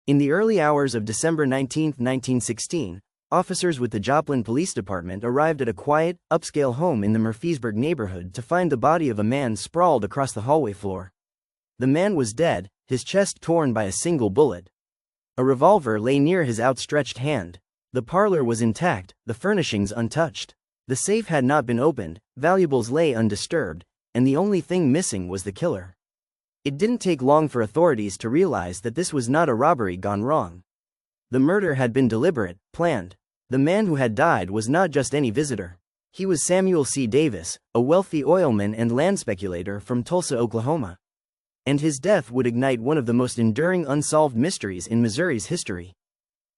In the early hours of December 19, 1916, officers with the Joplin Police Department arrived at a quiet, upscale home in the Murfreesburg neighborhood to find the body of a man sprawled across the hallway floor. The man was dead, his chest torn by a single bullet. A revolver lay near his outstretched hand. The parlor was intact, the furnishings untouched. The safe had not been opened, valuables lay undisturbed, and the only thing missing was the killer. It didn't take long for authorities to realize that this was not a robbery gone wrong. The murder had been deliberate, planned. The man who had died was not just any visitor. He was Samuel C. Davis, a wealthy oilman and land speculator from Tulsa, Oklahoma. And his death would ignite one of the most enduring unsolved mysteries in Missouri's history.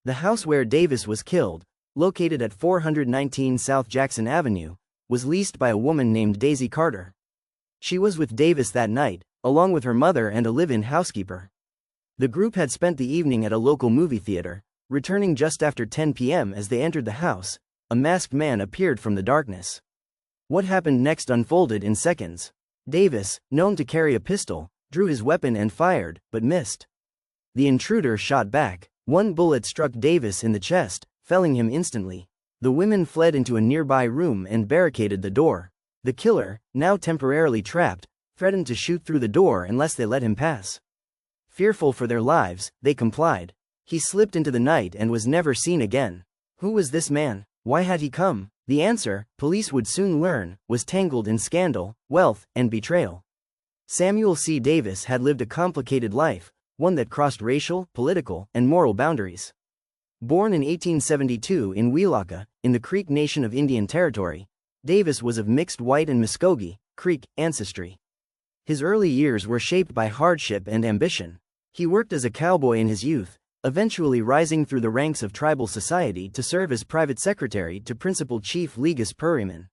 The house where Davis was killed, located at 419 South Jackson Avenue, was leased by a woman named Daisy Carter. She was with Davis that night, along with her mother and a live-in housekeeper. The group had spent the evening at a local movie theater. Returning just after 10 p.m. as they entered the house, a masked man appeared from the darkness. What happened next unfolded in seconds. Davis, known to carry a pistol, drew his weapon and fired, but missed. The intruder shot back. One bullet struck Davis in the chest, felling him instantly. The women fled into a nearby room and barricaded the door. The killer, now temporarily trapped, threatened to shoot through the door unless they let him pass. Fearful for their lives, they complied. He slipped into the night and was never seen again. Who was this man? Why had he come? The answer, police would soon learn, was tangled in scandal, wealth, and betrayal. Samuel C. Davis had lived a complicated life, one that crossed racial, political, and moral boundaries. Born in 1872 in Weelaka, in the Creek Nation of Indian Territory, Davis was of mixed white and Muskogee, Creek, ancestry. His early years were shaped by hardship and ambition. He worked as a cowboy in his youth, eventually rising through the ranks of tribal society to serve as private secretary to Principal Chief Legis Perryman.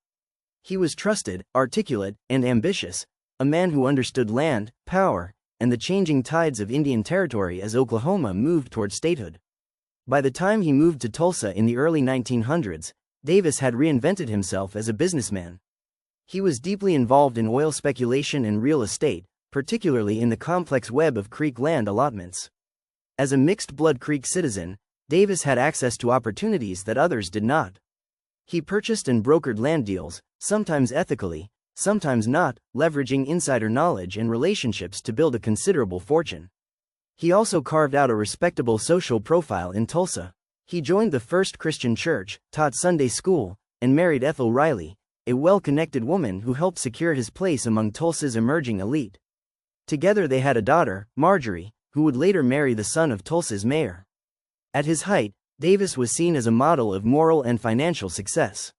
He was trusted, articulate, and ambitious, a man who understood land, power, and the changing tides of Indian Territory as Oklahoma moved toward statehood. By the time he moved to Tulsa in the early 1900s, Davis had reinvented himself as a businessman. He was deeply involved in oil speculation and real estate, particularly in the complex web of Creek land allotments. As a mixed-blood Creek citizen, Davis had access to opportunities that others did not. He purchased and brokered land deals, sometimes ethically, sometimes not, leveraging insider knowledge and relationships to build a considerable fortune. He also carved out a respectable social profile in Tulsa. He joined the First Christian Church, taught Sunday school, and married Ethel Riley, a well-connected woman who helped secure his place among Tulsa's emerging elite. Together they had a daughter, Marjorie, who would later marry the son of Tulsa's mayor. At his height, Davis was seen as a model of moral and financial success.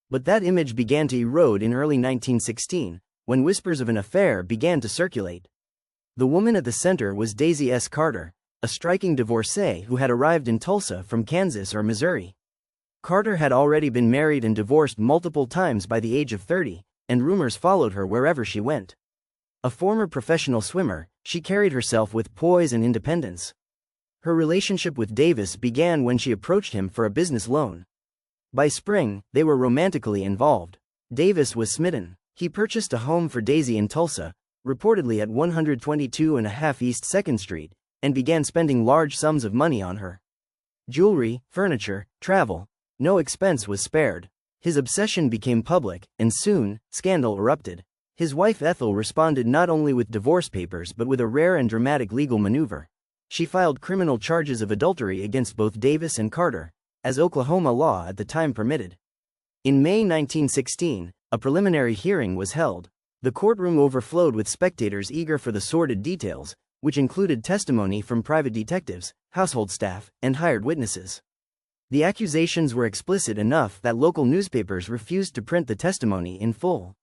But that image began to erode in early 1916, when whispers of an affair began to circulate. The woman at the center was Daisy S. Carter, a striking divorcee who had arrived in Tulsa from Kansas or Missouri. Carter had already been married and divorced multiple times by the age of 30, and rumors followed her wherever she went. A former professional swimmer, she carried herself with poise and independence. Her relationship with Davis began when she approached him for a business loan. By spring, they were romantically involved. Davis was smitten. He purchased a home for Daisy in Tulsa, reportedly at 122.5 East 2nd Street, and began spending large sums of money on her. Jewelry, furniture, travel, no expense was spared. His obsession became public, and soon, scandal erupted. His wife Ethel responded not only with divorce papers but with a rare and dramatic legal maneuver. She filed criminal charges of adultery against both Davis and Carter, as Oklahoma law at the time permitted. In May 1916, a preliminary hearing was held. The courtroom overflowed with spectators eager for the sordid details, which included testimony from private detectives, household staff, and hired witnesses. The accusations were explicit enough that local newspapers refused to print the testimony in full.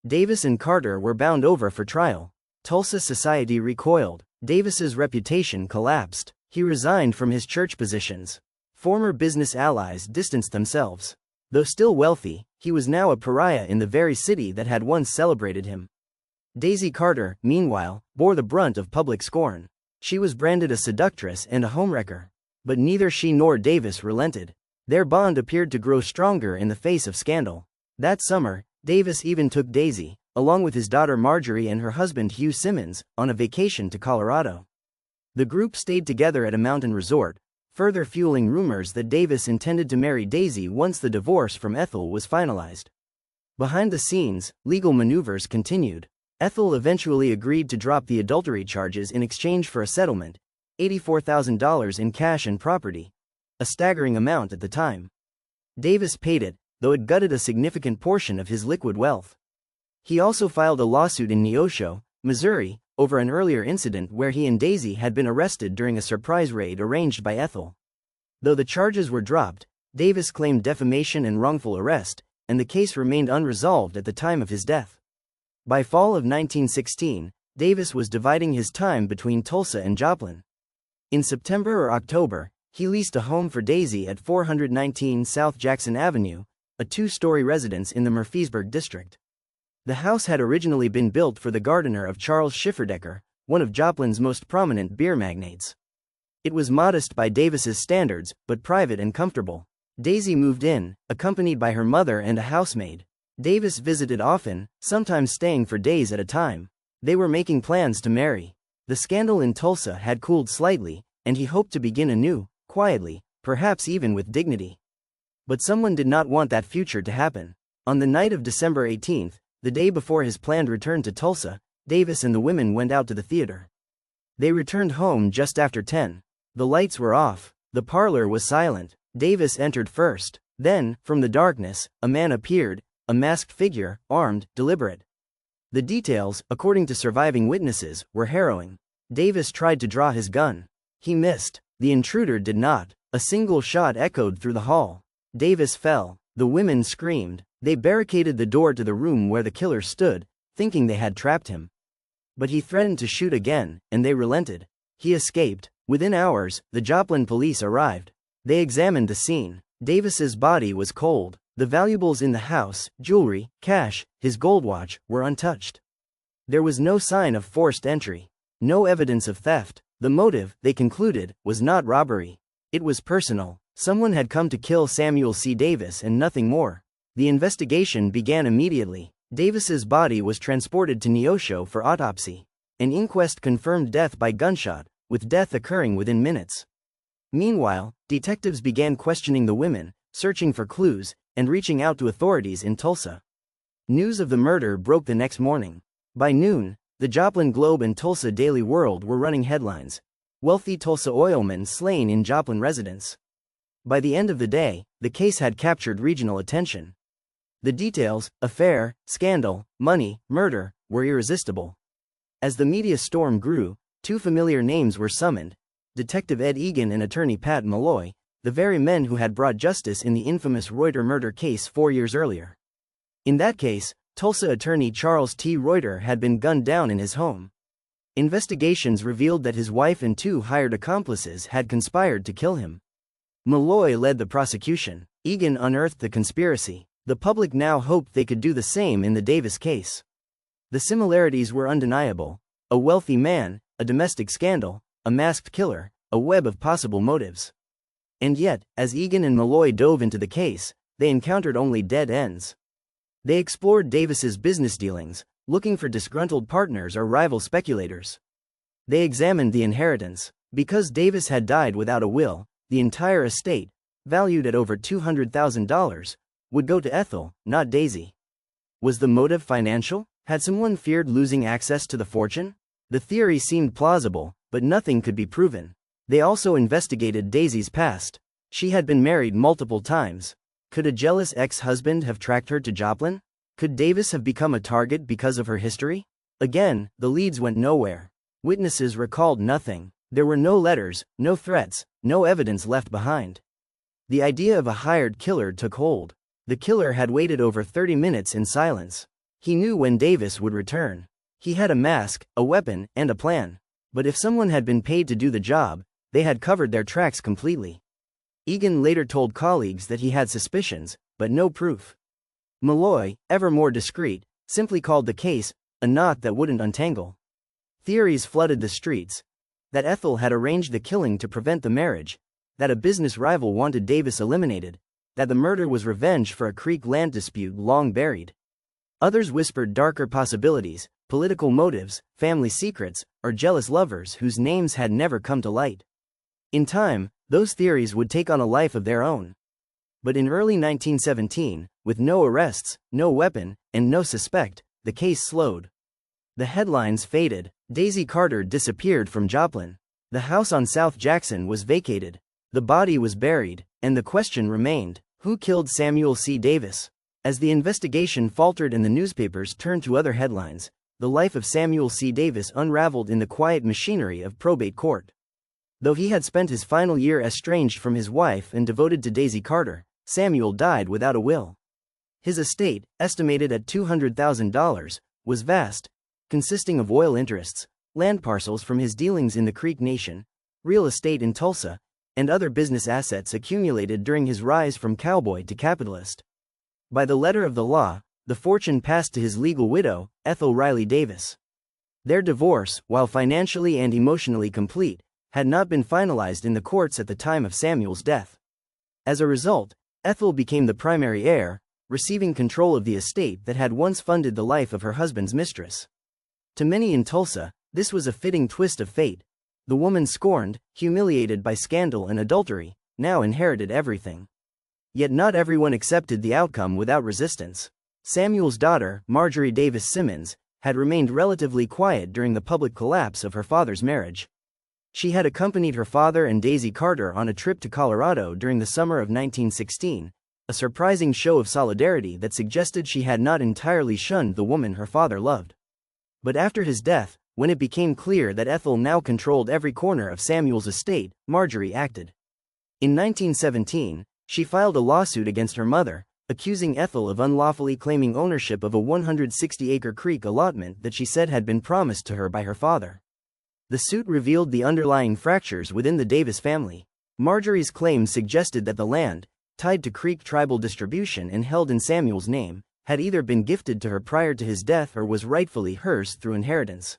Davis and Carter were bound over for trial. Tulsa society recoiled. Davis's reputation collapsed. He resigned from his church positions. Former business allies distanced themselves. Though still wealthy, he was now a pariah in the very city that had once celebrated him. Daisy Carter, meanwhile, bore the brunt of public scorn. She was branded a seductress and a homewrecker. But neither she nor Davis relented. Their bond appeared to grow stronger in the face of scandal. That summer, Davis even took Daisy, along with his daughter Marjorie and her husband Hugh Simmons, on a vacation to Colorado. The group stayed together at a mountain resort, further fueling rumors that Davis intended to marry Daisy once the divorce from Ethel was finalized. Behind the scenes, legal maneuvers continued. Ethel eventually agreed to drop the adultery charges in exchange for a settlement, $84,000 in cash and property, a staggering amount at the time. Davis paid it, though it gutted a significant portion of his liquid wealth. He also filed a lawsuit in Neosho, Missouri, over an earlier incident where he and Daisy had been arrested during a surprise raid arranged by Ethel. Though the charges were dropped, Davis claimed defamation and wrongful arrest, and the case remained unresolved at the time of his death. By fall of 1916, Davis was dividing his time between Tulsa and Joplin. In September or October, he leased a home for Daisy at 419 South Jackson Avenue, a two-story residence in the Murfreesburg district. The house had originally been built for the gardener of Charles Schifferdecker, one of Joplin's most prominent beer magnates. It was modest by Davis's standards, but private and comfortable. Daisy moved in, accompanied by her mother and a housemaid. Davis visited often, sometimes staying for days at a time. They were making plans to marry. The scandal in Tulsa had cooled slightly, and he hoped to begin anew, quietly, perhaps even with dignity. But someone did not want that future to happen. On the night of December 18th, the day before his planned return to Tulsa, Davis and the women went out to the theater. They returned home just after 10. The lights were off. The parlor was silent. Davis entered first. Then, from the darkness, a man appeared, a masked figure, armed, deliberate. The details, according to surviving witnesses, were harrowing. Davis tried to draw his gun. He missed. The intruder did not. A single shot echoed through the hall. Davis fell. The women screamed. They barricaded the door to the room where the killer stood, thinking they had trapped him. But he threatened to shoot again, and they relented. He escaped. Within hours, the Joplin police arrived. They examined the scene. Davis's body was cold. The valuables in the house, jewelry, cash, his gold watch, were untouched. There was no sign of forced entry. No evidence of theft. The motive, they concluded, was not robbery. It was personal. Someone had come to kill Samuel C. Davis and nothing more. The investigation began immediately. Davis's body was transported to Neosho for autopsy. An inquest confirmed death by gunshot, with death occurring within minutes. Meanwhile, detectives began questioning the women, searching for clues, and reaching out to authorities in Tulsa. News of the murder broke the next morning. By noon, the Joplin Globe and Tulsa Daily World were running headlines. Wealthy Tulsa oilman slain in Joplin residence. By the end of the day, the case had captured regional attention. The details, affair, scandal, money, murder, were irresistible. As the media storm grew, two familiar names were summoned: Detective Ed Egan and attorney Pat Malloy, the very men who had brought justice in the infamous Reuter murder case 4 years earlier. In that case, Tulsa attorney Charles T. Reuter had been gunned down in his home. Investigations revealed that his wife and two hired accomplices had conspired to kill him. Malloy led the prosecution. Egan unearthed the conspiracy. The public now hoped they could do the same in the Davis case. The similarities were undeniable. A wealthy man, a domestic scandal, a masked killer, a web of possible motives. And yet, as Egan and Malloy dove into the case, they encountered only dead ends. They explored Davis's business dealings, looking for disgruntled partners or rival speculators. They examined the inheritance. Because Davis had died without a will, the entire estate, valued at over $200,000, would go to Ethel, not Daisy. Was the motive financial? Had someone feared losing access to the fortune? The theory seemed plausible, but nothing could be proven. They also investigated Daisy's past. She had been married multiple times. Could a jealous ex-husband have tracked her to Joplin? Could Davis have become a target because of her history? Again, the leads went nowhere. Witnesses recalled nothing. There were no letters, no threats, no evidence left behind. The idea of a hired killer took hold. The killer had waited over 30 minutes in silence. He knew when Davis would return. He had a mask, a weapon, and a plan. But if someone had been paid to do the job, they had covered their tracks completely. Egan later told colleagues that he had suspicions, but no proof. Malloy, ever more discreet, simply called the case a knot that wouldn't untangle. Theories flooded the streets. That Ethel had arranged the killing to prevent the marriage, that a business rival wanted Davis eliminated, that the murder was revenge for a creek land dispute long buried. Others whispered darker possibilities, political motives, family secrets, or jealous lovers whose names had never come to light. In time, those theories would take on a life of their own. But in early 1917, with no arrests, no weapon, and no suspect, the case slowed. The headlines faded. Daisy Carter disappeared from Joplin. The house on South Jackson was vacated. The body was buried, and the question remained, who killed Samuel C. Davis? As the investigation faltered and the newspapers turned to other headlines, the life of Samuel C. Davis unraveled in the quiet machinery of probate court. Though he had spent his final year estranged from his wife and devoted to Daisy Carter, Samuel died without a will. His estate, estimated at $200,000, was vast, consisting of oil interests, land parcels from his dealings in the Creek Nation, real estate in Tulsa, and other business assets accumulated during his rise from cowboy to capitalist. By the letter of the law, the fortune passed to his legal widow, Ethel Riley Davis. Their divorce, while financially and emotionally complete, had not been finalized in the courts at the time of Samuel's death. As a result, Ethel became the primary heir, receiving control of the estate that had once funded the life of her husband's mistress. To many in Tulsa, this was a fitting twist of fate. The woman scorned, humiliated by scandal and adultery, now inherited everything. Yet not everyone accepted the outcome without resistance. Samuel's daughter, Marjorie Davis Simmons, had remained relatively quiet during the public collapse of her father's marriage. She had accompanied her father and Daisy Carter on a trip to Colorado during the summer of 1916, a surprising show of solidarity that suggested she had not entirely shunned the woman her father loved. But after his death, when it became clear that Ethel now controlled every corner of Samuel's estate, Marjorie acted. In 1917, she filed a lawsuit against her mother, accusing Ethel of unlawfully claiming ownership of a 160-acre creek allotment that she said had been promised to her by her father. The suit revealed the underlying fractures within the Davis family. Marjorie's claims suggested that the land, tied to Creek tribal distribution and held in Samuel's name, had either been gifted to her prior to his death or was rightfully hers through inheritance.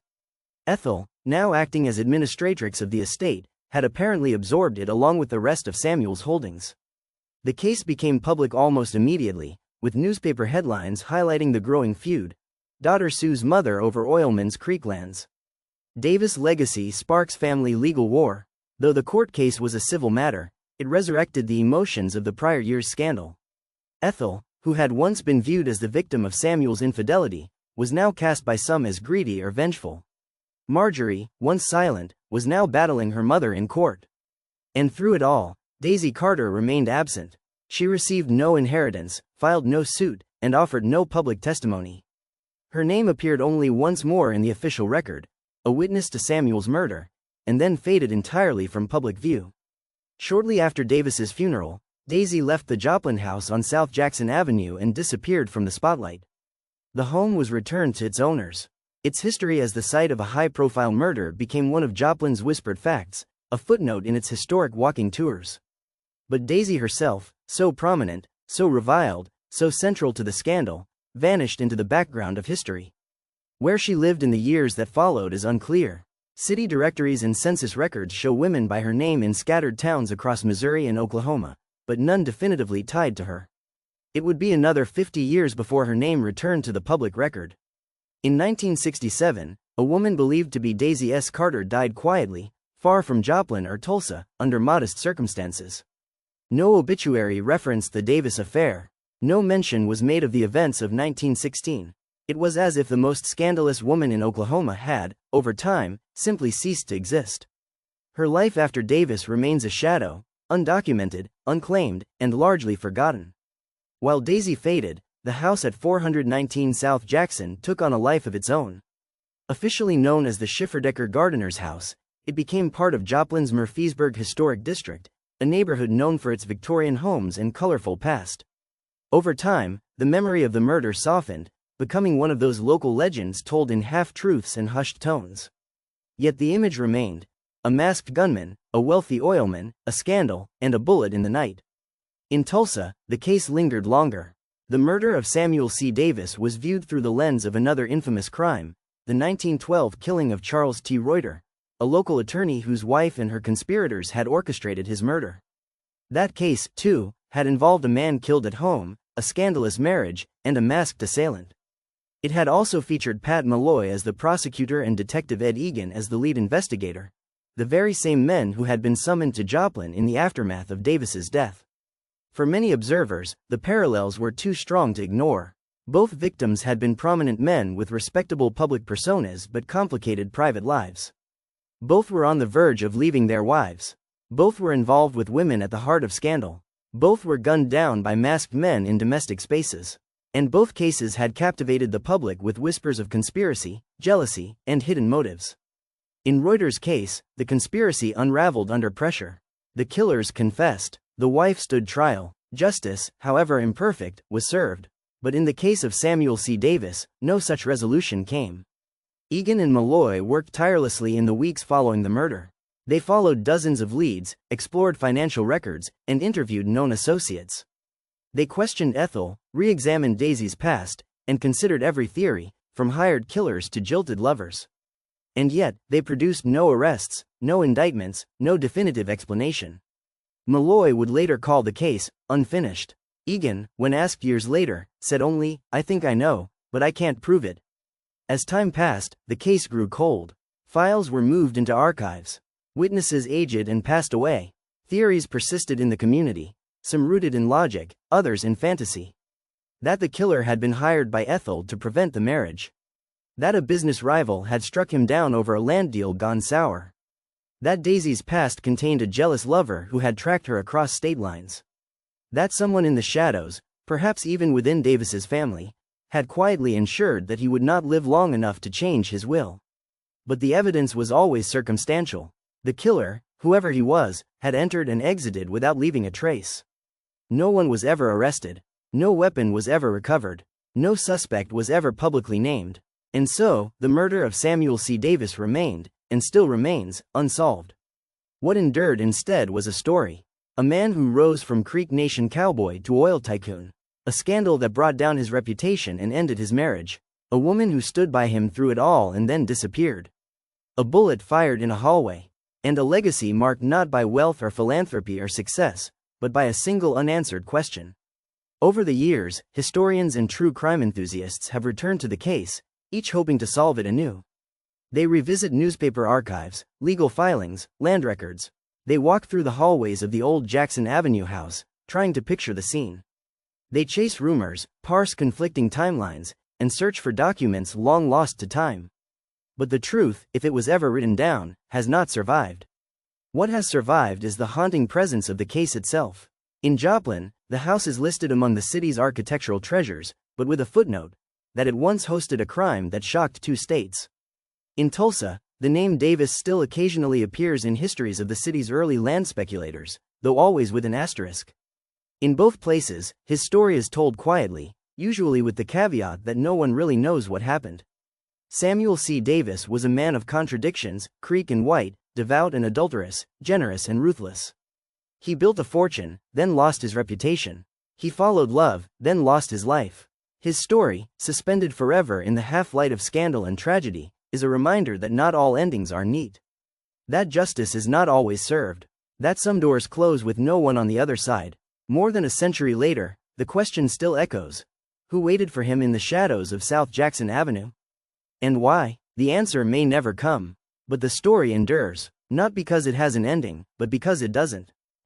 Ethel, now acting as administratrix of the estate, had apparently absorbed it along with the rest of Samuel's holdings. The case became public almost immediately, with newspaper headlines highlighting the growing feud. Daughter sues mother over Oilman's Creek lands. Davis legacy sparks family legal war. Though the court case was a civil matter, it resurrected the emotions of the prior year's scandal. Ethel, who had once been viewed as the victim of Samuel's infidelity, was now cast by some as greedy or vengeful. Marjorie, once silent, was now battling her mother in court. And through it all, Daisy Carter remained absent. She received no inheritance, filed no suit, and offered no public testimony. Her name appeared only once more in the official record, a witness to Samuel's murder, and then faded entirely from public view. Shortly after Davis's funeral, Daisy left the Joplin house on South Jackson Avenue and disappeared from the spotlight. The home was returned to its owners. Its history as the site of a high-profile murder became one of Joplin's whispered facts, a footnote in its historic walking tours. But Daisy herself, so prominent, so reviled, so central to the scandal, vanished into the background of history. Where she lived in the years that followed is unclear. City directories and census records show women by her name in scattered towns across Missouri and Oklahoma, but none definitively tied to her. It would be another 50 years before her name returned to the public record. In 1967, a woman believed to be Daisy S. Carter died quietly, far from Joplin or Tulsa, under modest circumstances. No obituary referenced the Davis affair. No mention was made of the events of 1916. It was as if the most scandalous woman in Oklahoma had, over time, simply ceased to exist. Her life after Davis remains a shadow, undocumented, unclaimed, and largely forgotten. While Daisy faded, the house at 419 South Jackson took on a life of its own. Officially known as the Schifferdecker Gardener's House, it became part of Joplin's Murfreesburg Historic District, a neighborhood known for its Victorian homes and colorful past. Over time, the memory of the murder softened, becoming one of those local legends told in half-truths and hushed tones. Yet the image remained: a masked gunman, a wealthy oilman, a scandal, and a bullet in the night. In Tulsa, the case lingered longer. The murder of Samuel C. Davis was viewed through the lens of another infamous crime, the 1912 killing of Charles Reuter, a local attorney whose wife and her conspirators had orchestrated his murder. That case, too, had involved a man killed at home, a scandalous marriage, and a masked assailant. It had also featured Pat Malloy as the prosecutor and Detective Ed Egan as the lead investigator, the very same men who had been summoned to Joplin in the aftermath of Davis's death. For many observers, the parallels were too strong to ignore. Both victims had been prominent men with respectable public personas but complicated private lives. Both were on the verge of leaving their wives. Both were involved with women at the heart of scandal. Both were gunned down by masked men in domestic spaces. And both cases had captivated the public with whispers of conspiracy, jealousy, and hidden motives. In Reuter's case, the conspiracy unraveled under pressure. The killers confessed. The wife stood trial. Justice, however imperfect, was served. But in the case of Samuel C. Davis, no such resolution came. Egan and Malloy worked tirelessly in the weeks following the murder. They followed dozens of leads, explored financial records, and interviewed known associates. They questioned Ethel, re-examined Daisy's past, and considered every theory, from hired killers to jilted lovers. And yet, they produced no arrests, no indictments, no definitive explanation. Malloy would later call the case unfinished. Egan, when asked years later, said only, "I think I know, but I can't prove it." As time passed, the case grew cold. Files were moved into archives. Witnesses aged and passed away. Theories persisted in the community, some rooted in logic, others in fantasy. That the killer had been hired by Ethel to prevent the marriage. That a business rival had struck him down over a land deal gone sour. That Daisy's past contained a jealous lover who had tracked her across state lines. That someone in the shadows, perhaps even within Davis's family, had quietly ensured that he would not live long enough to change his will. But the evidence was always circumstantial. The killer, whoever he was, had entered and exited without leaving a trace. No one was ever arrested. No weapon was ever recovered. No suspect was ever publicly named. And so, the murder of Samuel C. Davis remained, and still remains, unsolved. What endured instead was a story. A man who rose from Creek Nation cowboy to oil tycoon. A scandal that brought down his reputation and ended his marriage. A woman who stood by him through it all and then disappeared. A bullet fired in a hallway. And a legacy marked not by wealth or philanthropy or success, but by a single unanswered question. Over the years, historians and true crime enthusiasts have returned to the case, each hoping to solve it anew. They revisit newspaper archives, legal filings, land records. They walk through the hallways of the old Jackson Avenue house, trying to picture the scene. They chase rumors, parse conflicting timelines, and search for documents long lost to time. But the truth, if it was ever written down, has not survived. What has survived is the haunting presence of the case itself. In Joplin, the house is listed among the city's architectural treasures, but with a footnote, that it once hosted a crime that shocked 2 states. In Tulsa, the name Davis still occasionally appears in histories of the city's early land speculators, though always with an asterisk. In both places, his story is told quietly, usually with the caveat that no one really knows what happened. Samuel C. Davis was a man of contradictions, Creek and white, devout and adulterous, generous and ruthless. He built a fortune, then lost his reputation. He followed love, then lost his life. His story, suspended forever in the half-light of scandal and tragedy, is a reminder that not all endings are neat. That justice is not always served. That some doors close with no one on the other side. More than a century later, the question still echoes. Who waited for him in the shadows of South Jackson Avenue? And why? The answer may never come. But the story endures, not because it has an ending, but because it doesn't.